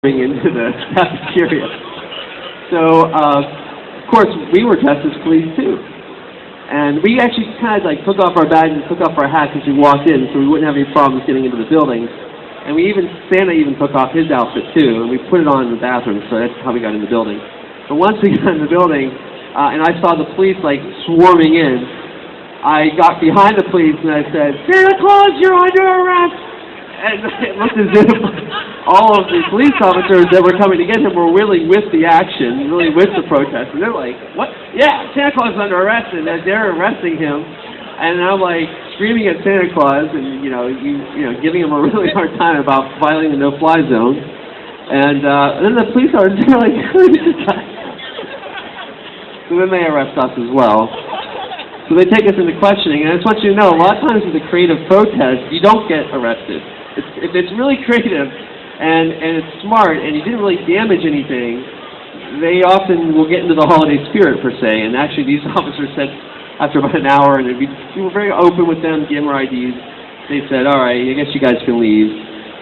into the cafeteria. So, of course, we were dressed as police too. And we actually kind of like took off our badges, took off our hats as we walked in, so we wouldn't have any problems getting into the building. And Santa even took off his outfit too, and we put it on in the bathroom, so that's how we got in the building. But once we got in the building, and I saw the police like swarming in, I got behind the police and I said, "Santa Claus, you're under arrest!" And it looked as if all of the police officers that were coming to get him were really with the action, really with the protest. And they're like, "What? Yeah, Santa Claus is under arrest," and they're arresting him. And I'm like screaming at Santa Claus and, giving him a really hard time about violating the no-fly zone. And then the police are like, "Who is this guy?" So then they arrest us as well. So they take us into questioning, and I just want you to know, a lot of times with a creative protest, you don't get arrested. If it's really creative and it's smart and you didn't really damage anything, they often will get into the holiday spirit per se. And actually these officers said after about an hour, and we were very open with them, gave them our IDs, they said, "All right, I guess you guys can leave."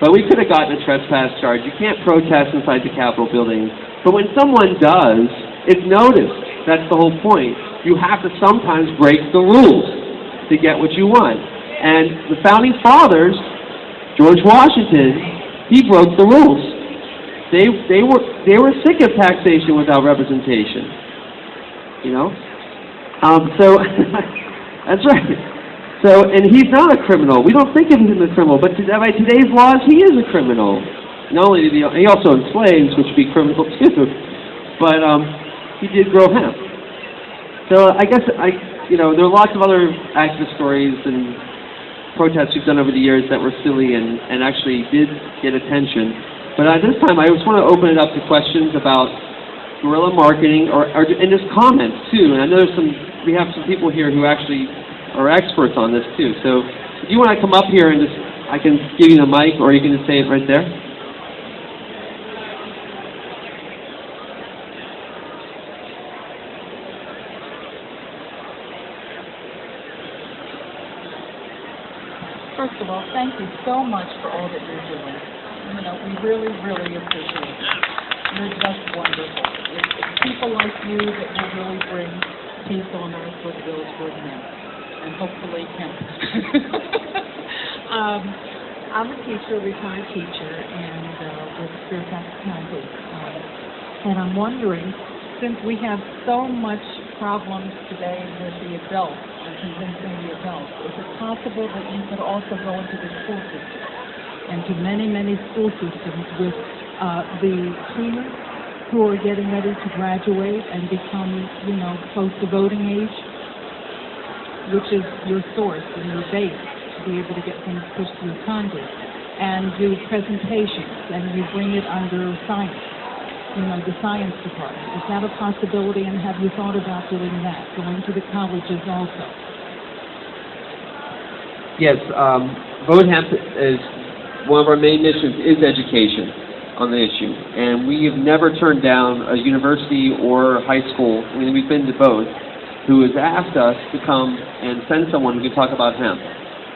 But we could have gotten a trespass charge. You can't protest inside the Capitol building. But when someone does, it's noticed. That's the whole point. You have to sometimes break the rules to get what you want. And the Founding Fathers, George Washington, he broke the rules. They were sick of taxation without representation. So that's right. So, and he's not a criminal. We don't think of him as a criminal, but by today's laws, he is a criminal. Not only did he also enslaves, which would be criminal too, but he did grow hemp. So I guess there are lots of other activist stories and protests we've done over the years that were silly and actually did get attention. But at this time, I just want to open it up to questions about guerrilla marketing and just comments too. And I know we have some people here who actually are experts on this too. So if you want to come up here and I can give you the mic, or you can just say it right there. First of all, thank you so much for all that you're doing. We really, really appreciate it. You're just wonderful. It's people like you that will really bring peace on earth for the Galesburg men, and hopefully him. I'm a teacher, a retired teacher, and with Fairfax County. And I'm wondering, since we have so much problems today with the adults and convincing the adults, is it possible that you could also go into the school system, and to many, many school systems with the seniors who are getting ready to graduate and become, close to voting age, which is your source and your base to be able to get things pushed through Congress, and do presentations, and you bring it under science, the science department. Is that a possibility, and have you thought about doing that, going to the colleges also? Yes, Vote Hemp is one of our main missions is education on the issue, and we have never turned down a university or high school. I mean, we've been to both, who has asked us to come and send someone who can talk about hemp.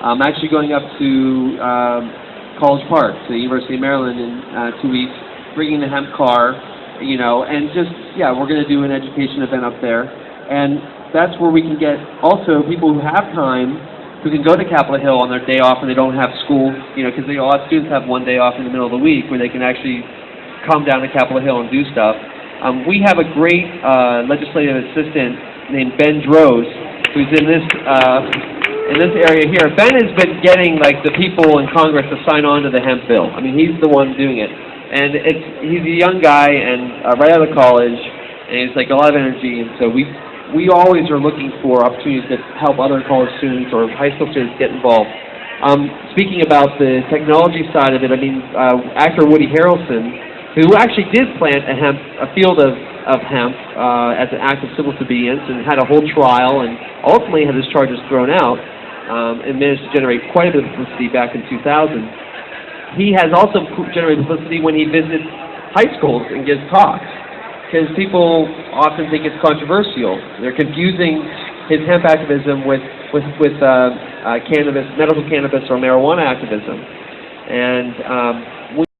I'm actually going up to College Park, to the University of Maryland in 2 weeks, bringing the hemp car, and we're going to do an education event up there. And that's where we can get also people who have time, who can go to Capitol Hill on their day off when they don't have school, because a lot of students have one day off in the middle of the week where they can actually come down to Capitol Hill and do stuff. We have a great legislative assistant named Ben Droz, who's in this area here. Ben has been getting the people in Congress to sign on to the hemp bill. I mean, he's the one doing it. And he's a young guy and right out of college, and he's a lot of energy, and so we always are looking for opportunities to help other college students or high school students get involved. Speaking about the technology side of it, actor Woody Harrelson, who actually did plant a field of hemp as an act of civil disobedience, and had a whole trial, and ultimately had his charges thrown out, and managed to generate quite a bit of publicity back in 2000. He has also generated publicity when he visits high schools and gives talks, because people often think it's controversial. They're confusing his hemp activism with cannabis, medical cannabis or marijuana activism. And